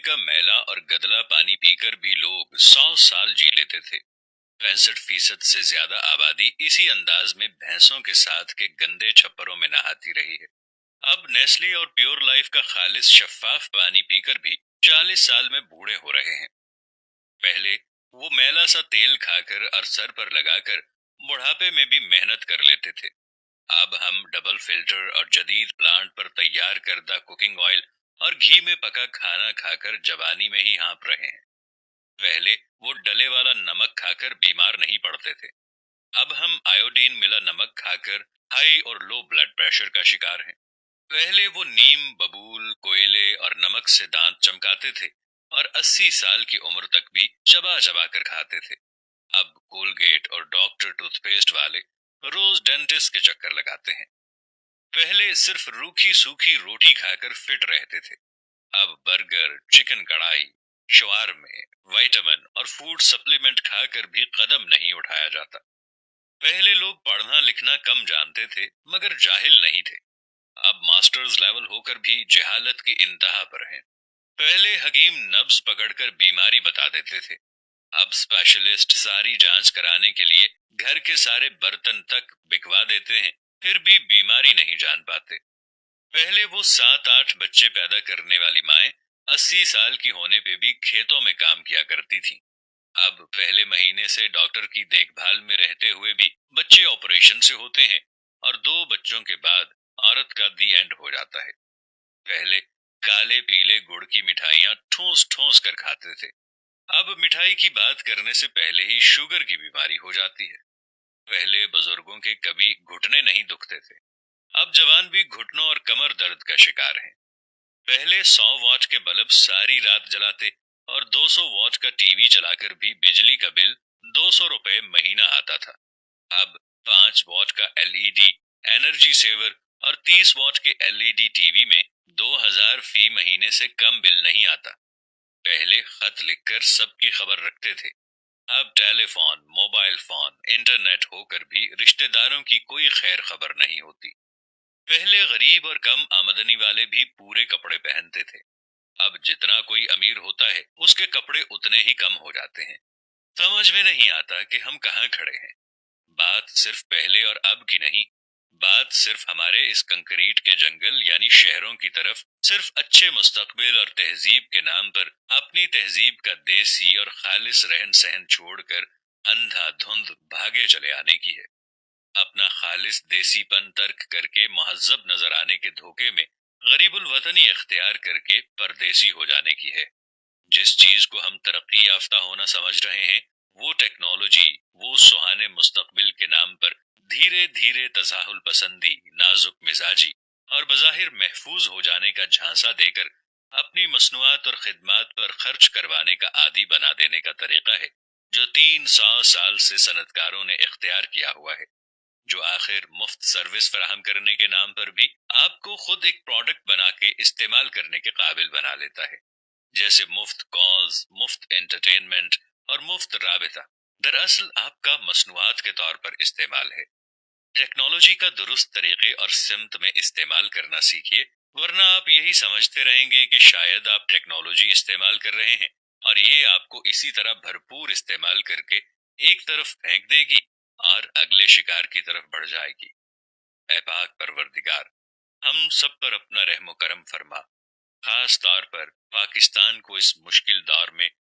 کا میلا اور گدلا پانی پی کر بھی لوگ 100 سال جی لیتے تھے۔ 65% سے زیادہ آبادی اسی انداز میں بھینسوں کے ساتھ کے گندے چھپروں میں نہاتی رہی ہے۔ اب نیسلے اور پیور لائف کا خالص شفاف پانی پی کر بھی 40 سال میں بوڑھے ہو رہے ہیں۔ پہلے وہ میلا سا تیل کھا کر اور سر پر لگا کر بڑھاپے میں بھی محنت کر لیتے تھے۔ اب ہم ڈبل فلٹر اور جدید پلانٹ پر تیار کردہ کوکنگ آئل اور گھی میں پکا کھانا کھا کر جوانی میں ہی ہانپ رہے ہیں۔ پہلے وہ ڈلے والا نمک کھا کر بیمار نہیں پڑتے تھے، اب ہم آیوڈین ملا نمک کھا کر ہائی اور لو بلڈ پریشر کا شکار ہیں۔ پہلے وہ نیم، ببول، کوئلے اور نمک سے دانت چمکاتے تھے اور 80 سال کی عمر تک بھی چبا چبا کر کھاتے تھے۔ اب کولگیٹ اور ڈاکٹر ٹوتھ پیسٹ والے روز ڈینٹسٹ کے چکر لگاتے ہیں۔ پہلے صرف روکھی سوکھی روٹی کھا کر فٹ رہتے تھے، اب برگر، چکن کڑھائی، شوارمے، وائٹامن اور فوڈ سپلیمنٹ کھا کر بھی قدم نہیں اٹھایا جاتا۔ پہلے لوگ پڑھنا لکھنا کم جانتے تھے مگر جاہل نہیں تھے، اب ماسٹرز لیول ہو کر بھی جہالت کی انتہا پر ہیں۔ پہلے حکیم نبض پکڑ کر بیماری بتا دیتے تھے، اب اسپیشلسٹ ساری جانچ کرانے کے لیے گھر کے سارے برتن تک بکوا دیتے ہیں، پھر بھی بیماری نہیں جان پاتے۔ پہلے وہ 7-8 بچے پیدا کرنے والی مائیں 80 سال کی ہونے پہ بھی کھیتوں میں کام کیا کرتی تھیں، اب پہلے مہینے سے ڈاکٹر کی دیکھ بھال میں رہتے ہوئے بھی بچے آپریشن سے ہوتے ہیں اور 2 بچوں کے بعد عورت کا دی اینڈ ہو جاتا ہے۔ پہلے کالے پیلے گڑ کی مٹھائیاں ٹھوس ٹھوس کر کھاتے تھے، اب مٹھائی کی بات کرنے سے پہلے ہی شوگر کی بیماری ہو جاتی ہے۔ پہلے بزرگوں کے کبھی گھٹنے نہیں دکھتے تھے، اب جوان بھی گھٹنوں اور کمر درد کا شکار ہیں۔ پہلے 100 واٹ کے بلب ساری رات جلاتے اور 200 واٹ کا ٹی وی چلا کر بھی بجلی کا بل 200 روپے مہینہ آتا تھا، اب 5 واٹ کا LED انرجی سیور اور 30 واٹ کے LED ٹی وی میں 2000 فی مہینے سے کم بل نہیں آتا۔ پہلے خط لکھ کر سب کی خبر رکھتے تھے، اب ٹیلی فون، موبائل فون، انٹرنیٹ ہو کر بھی رشتہ داروں کی کوئی خیر خبر نہیں ہوتی۔ پہلے غریب اور کم آمدنی والے بھی پورے کپڑے پہنتے تھے، اب جتنا کوئی امیر ہوتا ہے اس کے کپڑے اتنے ہی کم ہو جاتے ہیں۔ سمجھ میں نہیں آتا کہ ہم کہاں کھڑے ہیں۔ بات صرف پہلے اور اب کی نہیں، بات صرف ہمارے اس کنکریٹ کے جنگل یعنی شہروں کی طرف صرف اچھے مستقبل اور تہذیب کے نام پر اپنی تہذیب کا دیسی اور خالص رہن سہن چھوڑ کر اندھا دھند بھاگے چلے آنے کی ہے۔ اپنا خالص دیسی پن ترک کر کے مہذب نظر آنے کے دھوکے میں غریب الوطنی اختیار کر کے پردیسی ہو جانے کی ہے۔ جس چیز کو ہم ترقی یافتہ ہونا سمجھ رہے ہیں، وہ ٹیکنالوجی، وہ سہانے مستقبل کے نام پر دھیرے دھیرے تساہل پسندی، نازک مزاجی اور بظاہر محفوظ ہو جانے کا جھانسا دے کر اپنی مصنوعات اور خدمات پر خرچ کروانے کا عادی بنا دینے کا طریقہ ہے جو 300 سال سے صنعتکاروں نے اختیار کیا ہوا ہے، جو آخر مفت سروس فراہم کرنے کے نام پر بھی آپ کو خود ایک پروڈکٹ بنا کے استعمال کرنے کے قابل بنا لیتا ہے، جیسے مفت کالز، مفت انٹرٹینمنٹ اور مفت رابطہ دراصل آپ کا مصنوعات کے طور پر استعمال ہے۔ ٹیکنالوجی کا درست طریقے اور سمت میں استعمال کرنا سیکھیے، ورنہ آپ یہی سمجھتے رہیں گے کہ شاید آپ ٹیکنالوجی استعمال کر رہے ہیں اور یہ آپ کو اسی طرح بھرپور استعمال کر کے ایک طرف پھینک دے گی اور اگلے شکار کی طرف بڑھ جائے گی۔ اے پاک پروردگار، ہم سب پر اپنا رحم و کرم فرما، خاص طور پر پاکستان کو اس مشکل دور میں